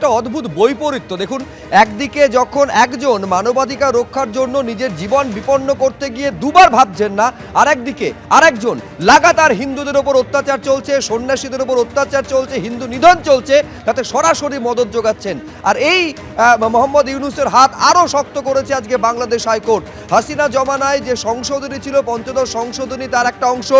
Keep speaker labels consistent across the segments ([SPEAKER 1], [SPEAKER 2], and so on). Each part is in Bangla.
[SPEAKER 1] একটা অদ্ভুত বৈপরীত্য। দেখুন, একদিকে যখন একজন মানবাধিকার রক্ষার জন্য নিজের জীবন বিপন্ন করতে গিয়ে দুবার ভাবছেন না, আর একদিকে আরেকজন লাগাতার হিন্দুদের ওপর অত্যাচার চলছে, সন্ন্যাসীদের ওপর অত্যাচার চলছে, হিন্দু নিধন চলছে, তাতে সরাসরি মদত যোগাচ্ছেন। আর এই মোহাম্মদ ইউনূসের হাত আরও শক্ত করেছে আজকে বাংলাদেশ হাইকোর্ট। হাসিনা জমানায় যে সংশোধনী ছিল, পঞ্চদশ সংশোধনী, তার একটা অংশ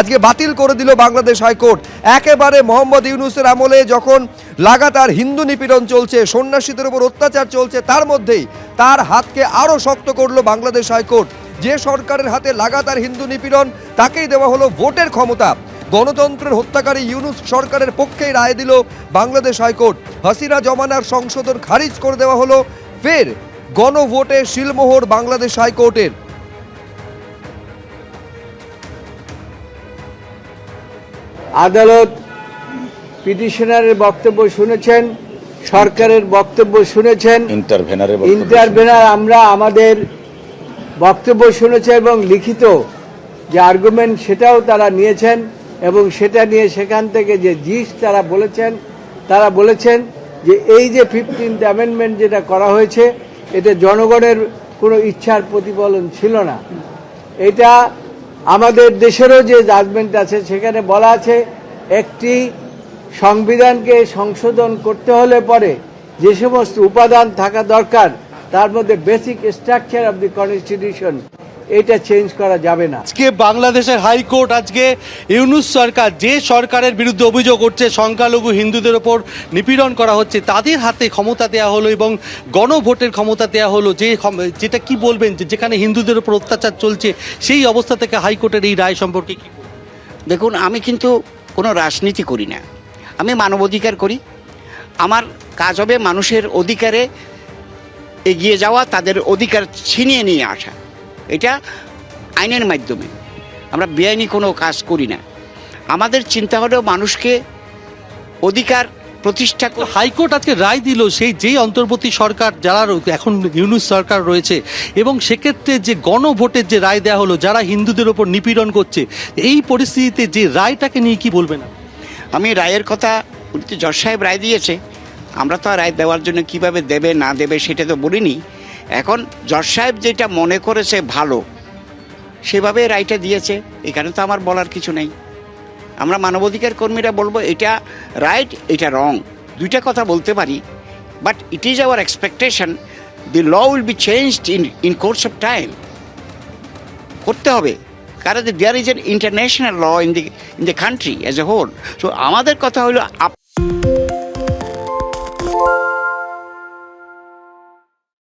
[SPEAKER 1] আজকে বাতিল করে দিল বাংলাদেশ হাইকোর্ট। একেবারে মোহাম্মদ ইউনূসের আমলে যখন লাগাতার হিন্দু নিপীড়ন চলছে, সন্ন্যাসীদের উপর অত্যাচার চলছে, তার মধ্যেই তার হাতকে আরও শক্ত করলো বাংলাদেশ হাইকোর্ট। যে সরকারের হাতে লাগাতার হিন্দু নিপীড়ন, তাকেই দেওয়া হলো ভোটের ক্ষমতা। গণতন্ত্রের হত্যাকারী ইউনূস সরকারের পক্ষেই রায় দিল বাংলাদেশ হাইকোর্ট। হাসিনা জমানার সংশোধন খারিজ করে দেওয়া হলো, ফের গণভোটে শিলমোহর বাংলাদেশ হাইকোর্টের।
[SPEAKER 2] আদালত পিটিশনারের বক্তব্য শুনেছেন, সরকারের বক্তব্য শুনেছেন, ইন্টারভেনার আমরা আমাদের বক্তব্য শুনেছে এবং লিখিত যে আর্গুমেন্ট সেটাও তারা নিয়েছেন এবং সেটা নিয়ে সেখান থেকে যে জিস্ট তারা বলেছেন যে এই যে 15th অ্যামেন্ডমেন্ট যেটা করা হয়েছে, এটা জনগণের কোনো ইচ্ছার প্রতিফলন ছিল না। এটা আমাদের দেশেরও যে জাজমেন্ট আছে সেখানে বলা আছে একটি সংবিধানকে সংশোধন করতে হলে পরে যে সমস্ত উপাদান থাকা দরকার, তার মধ্যে basic structure of the constitution, এটা চেঞ্জ করা যাবে না।
[SPEAKER 3] আজকে বাংলাদেশের হাইকোর্ট আজকে ইউনূস সরকার, যে সরকারের বিরুদ্ধে অভিযোগ করছে সংখ্যালঘু হিন্দুদের ওপর নিপীড়ন করা হচ্ছে, তাদের হাতে ক্ষমতা দেওয়া হলো এবং গণভোটের ক্ষমতা দেওয়া হলো। যেটা কি বলবেন, যেখানে হিন্দুদের ওপর অত্যাচার চলছে, সেই অবস্থা থেকে হাইকোর্টের এই রায় সম্পর্কে কি?
[SPEAKER 4] দেখুন, আমি কিন্তু কোনো রাজনীতি করি না, আমি মানবাধিকার করি। আমার কাজ হবে মানুষের অধিকারে এগিয়ে যাওয়া, তাদের অধিকার ছিনিয়ে নিয়ে আসা। এটা আইনের মাধ্যমে, আমরা বেআইনি কোনো কাজ করি না। আমাদের চিন্তা হলো মানুষকে অধিকার প্রতিষ্ঠা।
[SPEAKER 3] হাইকোর্ট আজকে রায় দিল যেই অন্তর্বর্তী সরকার যারা এখন ইউনূস সরকার রয়েছে, এবং সেক্ষেত্রে যে গণভোটের যে রায় দেওয়া হলো, যারা হিন্দুদের ওপর নিপীড়ন করছে, এই পরিস্থিতিতে যে রায়টাকে নিয়ে কি বলবেন?
[SPEAKER 4] আমি রায়ের কথা, জজ সাহেব রায় দিয়েছে, আমরা তো রায় দেওয়ার জন্য কিভাবে দেবে না দেবে সেটা তো বলিনি। এখন জজ সাহেব যেটা মনে করেছে ভালো, সেভাবে রায়টা দিয়েছে, এখানে তো আমার বলার কিছু নেই। আমরা মানবাধিকার কর্মীরা বলবো এটা রাইট, এটা রং, দুইটা কথা বলতে পারি। But it is our expectation the law will be changed in course of time. করতে হবে, কারণ there is an international law in the country as a whole. So আমাদের কথা হলো